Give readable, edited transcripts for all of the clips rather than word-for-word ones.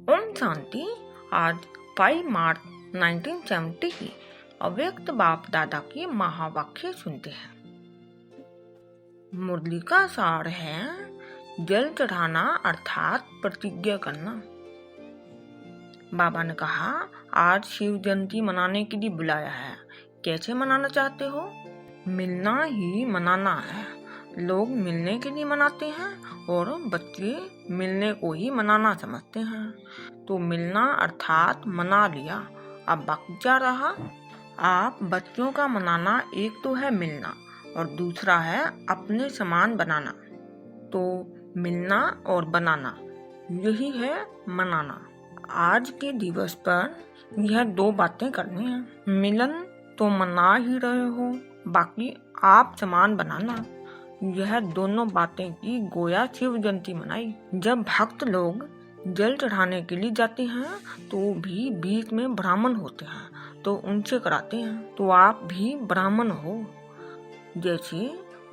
ओम शांति। आज 5 मार्च 1970 की अव्यक्त बाप दादा के महावाक्य सुनते हैं। मुरली का सार है जल चढ़ाना अर्थात प्रतिज्ञा करना। बाबा ने कहा, आज शिव जयंती मनाने के लिए बुलाया है। कैसे मनाना चाहते हो? मिलना ही मनाना है। लोग मिलने के लिए मनाते हैं और बच्चे मिलने को ही मनाना समझते हैं। तो मिलना अर्थात मना लिया, अब बाकी क्या रहा? आप बच्चों का मनाना एक तो है मिलना और दूसरा है अपने समान बनाना। तो मिलना और बनाना यही है मनाना। आज के दिवस पर यह दो बातें करनी है। मिलन तो मना ही रहे हो, बाकी आप समान बनाना। यह दोनों बातें की गोया शिव जयंती मनाई। जब भक्त लोग जल चढ़ाने के लिए जाते हैं तो भी बीच में ब्राह्मण होते हैं तो उनसे कराते हैं। तो आप भी ब्राह्मण हो। जैसे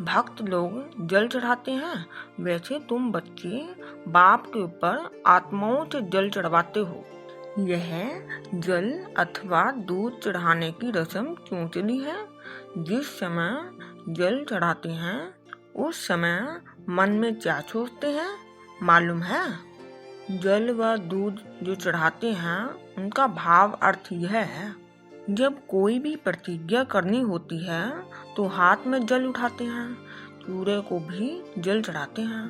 भक्त लोग जल चढ़ाते हैं वैसे तुम बच्चे बाप के ऊपर आत्माओं से जल चढ़वाते हो। यह जल अथवा दूध चढ़ाने की रस्म क्यों चली है? जिस समय जल चढ़ाते हैं उस समय मन में क्या सोचते हैं मालूम है? जल व दूध जो चढ़ाते हैं उनका भाव अर्थ यह है, जब कोई भी प्रतिज्ञा करनी होती है तो हाथ में जल उठाते हैं, सूर्य को भी जल चढ़ाते हैं,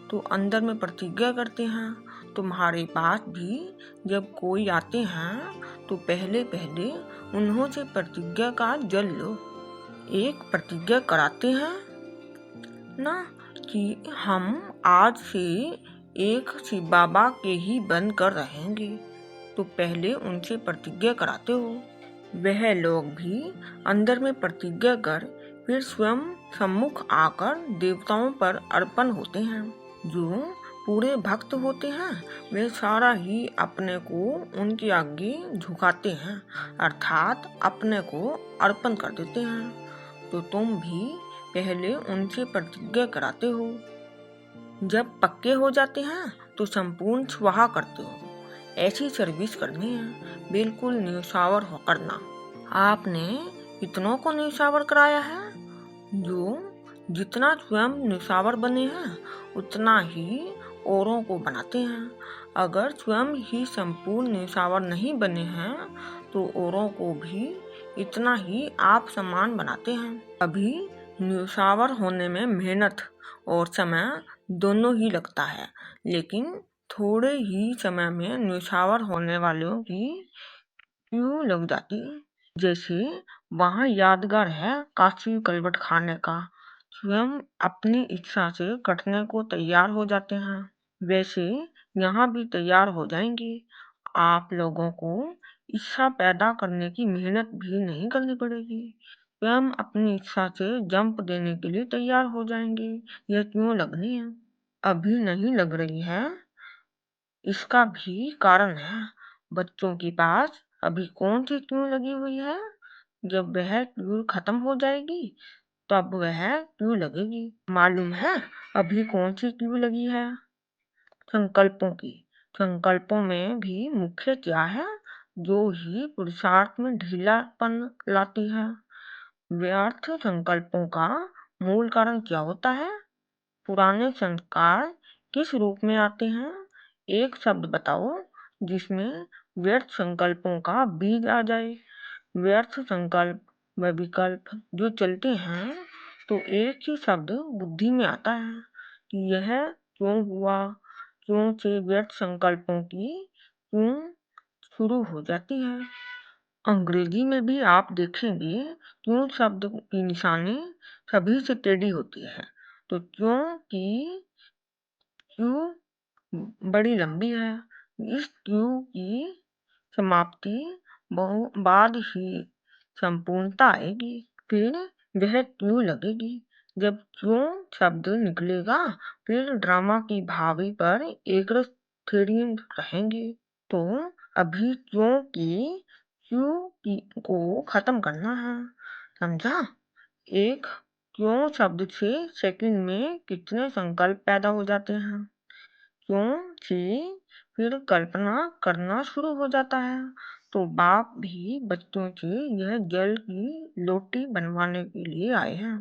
तो अंदर में प्रतिज्ञा करते हैं। तुम्हारे पास भी जब कोई आते हैं तो पहले पहले उन्हों से प्रतिज्ञा का जल लो। एक प्रतिज्ञा कराते हैं ना कि हम आज से एक शिव बाबा के ही बन कर रहेंगे, तो पहले उनसे प्रतिज्ञा कराते हो। वह लोग भी अंदर में प्रतिज्ञा कर फिर स्वयं सम्मुख आकर देवताओं पर अर्पण होते हैं। जो पूरे भक्त होते हैं वे सारा ही अपने को उनके आगे झुकाते हैं, अर्थात अपने को अर्पण कर देते हैं। तो तुम भी पहले उनसे प्रतिज्ञा कराते हो। जब पक्के हो जाते हैं तो संपूर्ण स्वाहा करते हो। ऐसी सर्विस करनी है, बिल्कुल न्यौछावर हो करना। आपने इतनों को न्यौछावर कराया है। जो जितना स्वयं न्यौछावर बने हैं उतना ही औरों को बनाते हैं। अगर स्वयं ही संपूर्ण न्यौछावर नहीं बने हैं तो औरों को भी इतना ही आप समान बनाते हैं। अभी न्यौछावर होने में मेहनत और समय दोनों ही लगता है, लेकिन थोड़े ही समय में न्यौछावर होने वालों की क्यों लग जाती। जैसे वहाँ यादगार है काशी कलवट खाने का, स्वयं अपनी इच्छा से कटने को तैयार हो जाते हैं, वैसे यहाँ भी तैयार हो जाएंगे। आप लोगों को इच्छा पैदा करने की मेहनत भी नहीं करनी पड़ेगी, स्वयं अपनी इच्छा से जंप देने के लिए तैयार हो जाएंगे। यह क्यों लगनी है? अभी नहीं लग रही है, इसका भी कारण है। बच्चों के पास अभी कौन सी क्यों लगी हुई है? जब वह क्यों खत्म हो जाएगी तब वह क्यों लगेगी। मालूम है अभी कौन सी क्यों लगी है? संकल्पों की। संकल्पों में भी मुख्य क्या है जो ही पुरुषार्थ में ढीलापन लाती है? व्यर्थ संकल्पों का मूल कारण क्या होता है? पुराने संस्कार किस रूप में आते हैं? एक शब्द बताओ जिसमें व्यर्थ संकल्पों का बीज आ जाए। व्यर्थ संकल्प व विकल्प जो चलते हैं तो एक ही शब्द बुद्धि में आता है कि यह क्यों हुआ, क्यों से व्यर्थ संकल्पों की क्यों शुरू हो जाती है। अंग्रेजी में भी आप देखेंगे क्यों शब्द की निशानी सभी से टेढ़ी होती है। तो क्यों की क्यों बड़ी लंबी है। इस क्यों की समाप्ति बाद ही संपूर्णता आएगी, फिर वह क्यों लगेगी। जब क्यों शब्द निकलेगा फिर ड्रामा की भावी पर एक रस थ्योरी रहेंगे। तो अभी क्यों की को खत्म करना है, समझा? एक क्यों शब्द से सेकंड में कितने संकल्प पैदा हो जाते हैं। क्यों से फिर कल्पना करना शुरू हो जाता है। तो बाप भी बच्चों से यह जल की लोटी बनवाने के लिए आए हैं।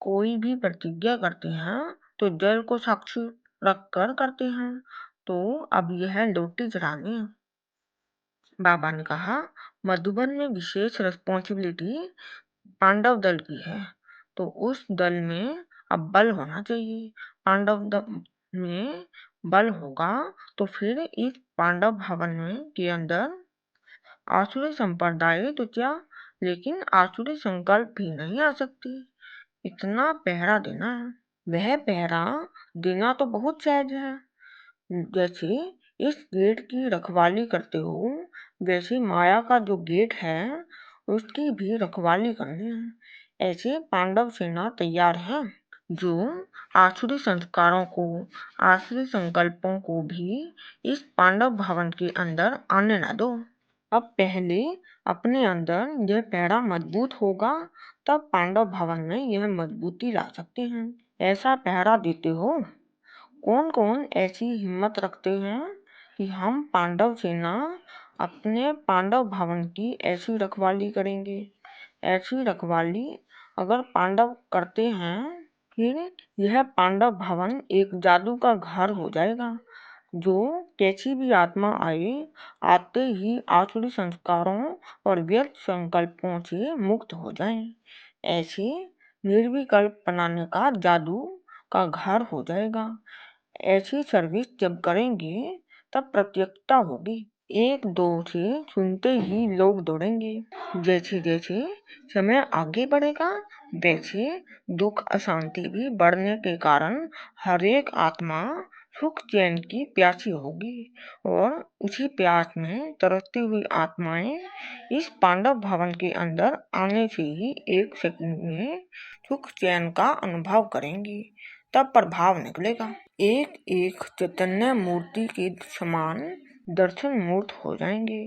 कोई भी प्रतिज्ञा करते हैं तो जल को साक्षी रखकर करते हैं। तो अब यह लोटी चढ़ानी है। बाबा ने कहा, मधुबन में विशेष रिस्पॉन्सिबिलिटी पांडव दल की है। तो उस दल में अब बल होना चाहिए। पांडव दल में बल होगा तो फिर इस पांडव भवन में के अंदर आसुरी संप्रदाय तो क्या, लेकिन आसुरी संकल्प भी नहीं आ सकती। इतना पहरा देना है। वह पहरा देना तो बहुत सहज है। जैसे इस गेट की रखवाली करते हो, वैसे माया का जो गेट है उसकी भी रखवाली करनी है। ऐसे पांडव सेना तैयार है जो आसुरी संस्कारों को, आसुरी संकल्पों को भी इस पांडव भवन के अंदर आने न दो। अब पहले अपने अंदर यह पैड़ा मजबूत होगा, तब पांडव भवन में यह मजबूती ला सकते हैं। ऐसा पहरा देते हो। कौन कौन ऐसी हिम्मत रखते हैं कि हम पांडव सेना अपने पांडव भवन की ऐसी रखवाली करेंगे। ऐसी रखवाली अगर पांडव करते हैं, फिर यह पांडव भवन एक जादू का घर हो जाएगा, जो कैसी भी आत्मा आए, आते ही आसुरी संस्कारों और व्यर्थ संकल्पों से मुक्त हो जाएं। ऐसे निर्विकल्प बनाने का जादू का घर हो जाएगा। ऐसी सर्विस जब करेंगे तब प्रत्यक्षता होगी। एक दो से सुनते ही लोग दौड़ेंगे। जैसे जैसे समय आगे बढ़ेगा, वैसे दुख अशांति भी बढ़ने के कारण हर एक आत्मा सुख चैन की प्यासी होगी, और उसी प्यास में तरसती हुई आत्माएं इस पांडव भवन के अंदर आने से ही एक सेकंड में सुख चैन का अनुभव करेंगी। तब प्रभाव निकलेगा। एक एक चैतन्य मूर्ति के समान दर्शन मूर्त हो जाएंगे।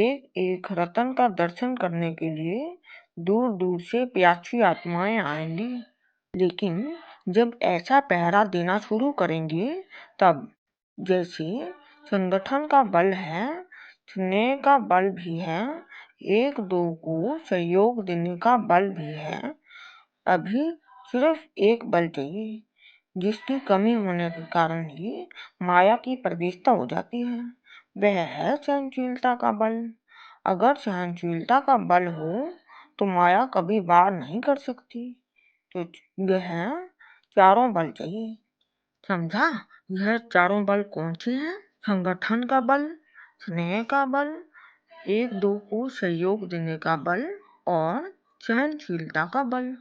एक एक रतन का दर्शन करने के लिए दूर दूर से प्यासी आत्माएं आएंगी। लेकिन जब ऐसा पहरा देना शुरू करेंगे, तब जैसे संगठन का बल है, स्नेह का बल भी है, एक दो को सहयोग देने का बल भी है, अभी सिर्फ एक बल चाहिए, जिसकी कमी होने के कारण ही माया की प्रवेशता हो जाती है। वह है सहनशीलता का बल। अगर सहनशीलता का बल हो तो माया कभी वार नहीं कर सकती। तो यह चारों बल चाहिए। समझा? यह चारों बल कौन से हैं? संगठन का बल, स्नेह का बल, एक दो को सहयोग देने का बल और सहनशीलता का बल।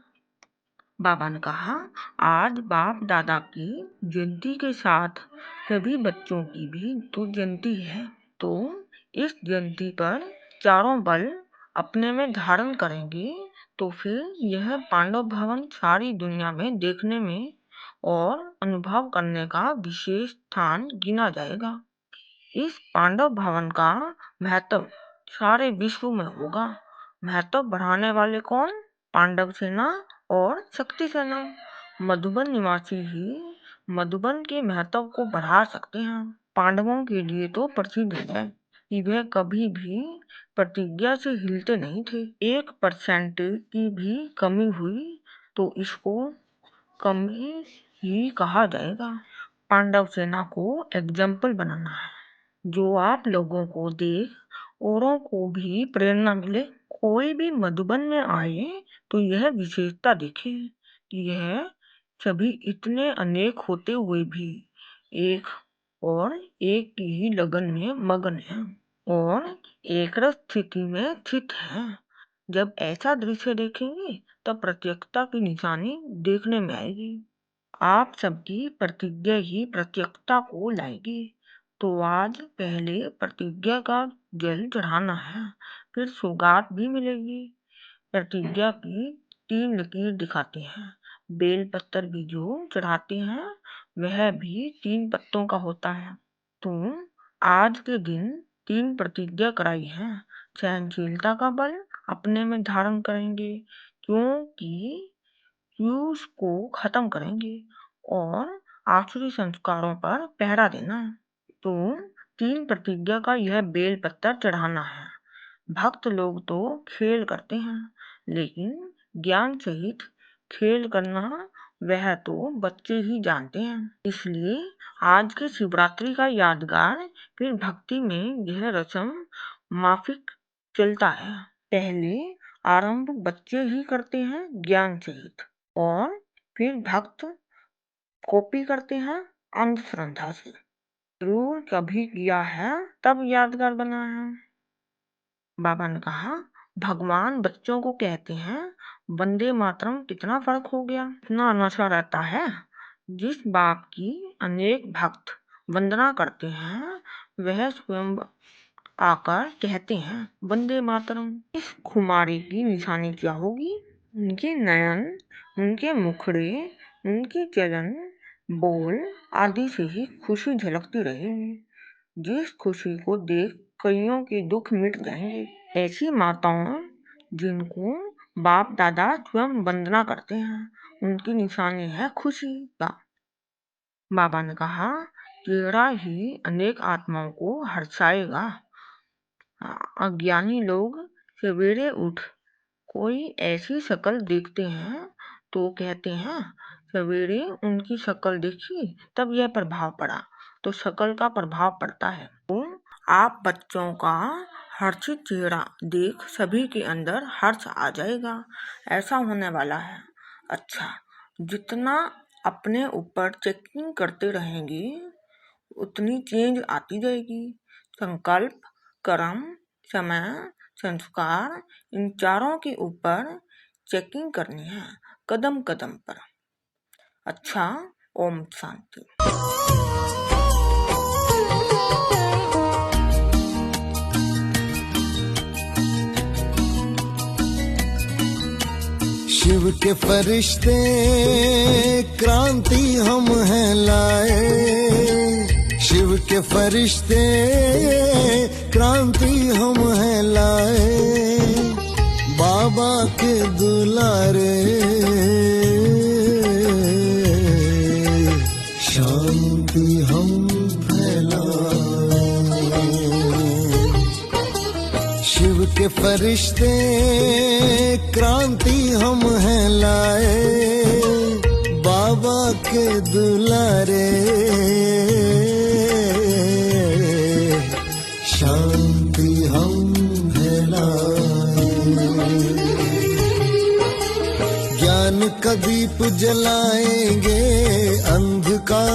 बाबा ने कहा, आज बाप दादा की जयंती के साथ सभी बच्चों की भी तो जयंती है। तो इस जयंती पर चारों बल अपने में धारण करेंगे, तो फिर यह पांडव भवन सारी दुनिया में देखने में और अनुभव करने का विशेष स्थान गिना जाएगा। इस पांडव भवन का महत्व सारे विश्व में होगा। महत्व बढ़ाने वाले कौन? पांडव सेना और शक्ति सेना। मधुबन निवासी ही मधुबन के महत्व को बढ़ा सकते हैं। पांडवों के लिए तो प्रसिद्ध है कि वह कभी भी प्रतिज्ञा से हिलते नहीं थे। 1% की भी कमी हुई तो इसको कमी ही कहा जाएगा। पांडव सेना को एग्जाम्पल बनाना है, जो आप लोगों को देख औरों को भी प्रेरणा मिले। कोई भी मधुबन में आए तो यह विशेषता देखे कि यह सभी इतने अनेक होते हुए भी एक और एक की ही लगन में मगन है और एक रस स्थिति में स्थित है। जब ऐसा दृश्य देखेंगे तब प्रत्यक्षता की निशानी देखने में आएगी। आप सबकी प्रतिज्ञा ही प्रत्यक्षता को लाएगी। तो आज पहले प्रतिज्ञा का जल चढ़ाना है, फिर सौगात भी मिलेगी। प्रतिज्ञा की 3 लकीर दिखाते हैं। बेल पत्तर भी जो चढ़ाते हैं वह भी 3 पत्तों का होता है। तो आज के दिन 3 प्रतिज्ञा कराई है। सहनशीलता का बल अपने में धारण करेंगे, क्योंकि फ्यूज को खत्म करेंगे और आसुरी संस्कारों पर पहरा देना है। तो 3 प्रतिज्ञा का यह बेल पत्तर चढ़ाना है। भक्त लोग तो खेल करते हैं, लेकिन ज्ञान सहित खेल करना वह तो बच्चे ही जानते हैं। इसलिए आज की शिवरात्रि का यादगार फिर भक्ति में यह रस्म माफिक चलता है। पहले आरंभ बच्चे ही करते हैं ज्ञान सहित, और फिर भक्त कॉपी करते हैं अंधश्रद्धा से। जरूर कभी किया है तब यादगार बना है। बाबा ने कहा, भगवान बच्चों को कहते हैं वंदे मातरम, कितना फर्क हो गया। इतना नशा रहता है। जिस बाप की अनेक भक्त वंदना करते हैं वह स्वयं आकर कहते हैं वंदे मातरम। इस खुमारी की निशानी क्या होगी? उनके नयन, उनके मुखड़े, उनके चलन, बोल आदि से ही खुशी झलकती रहेगी, जिस खुशी को देख कईयों के दुख मिट जाएंगे। ऐसी माताओं जिनको बाप दादा स्वयं वंदना करते हैं, उनकी निशानी है खुशी का। बाबा ने कहा, तेरा ही अनेक आत्माओं को हर्षाएगा। अज्ञानी लोग सवेरे उठ कोई ऐसी शक्ल देखते हैं तो कहते हैं सवेरे उनकी शक्ल देखी तब यह प्रभाव पड़ा, तो शक्ल का प्रभाव पड़ता है। तो आप बच्चों का हर्षित चेहरा देख सभी के अंदर हर्ष आ जाएगा, ऐसा होने वाला है। अच्छा, जितना अपने ऊपर चेकिंग करते रहेंगे उतनी चेंज आती जाएगी। संकल्प, कर्म, समय, संस्कार, इन चारों के ऊपर चेकिंग करनी है कदम कदम पर। अच्छा, ओम शांति। शिव के फरिश्ते क्रांति हम हैं लाए, शिव के फरिश्ते क्रांति हम हैं लाए, बाबा के दुलारे शांति हम फैलाए। शिव के फरिश्ते क्रांति हम हैं लाए, बाबा के दुलारे शांति हम फैलाए। ज्ञान का दीप जलाएंगे अंधकार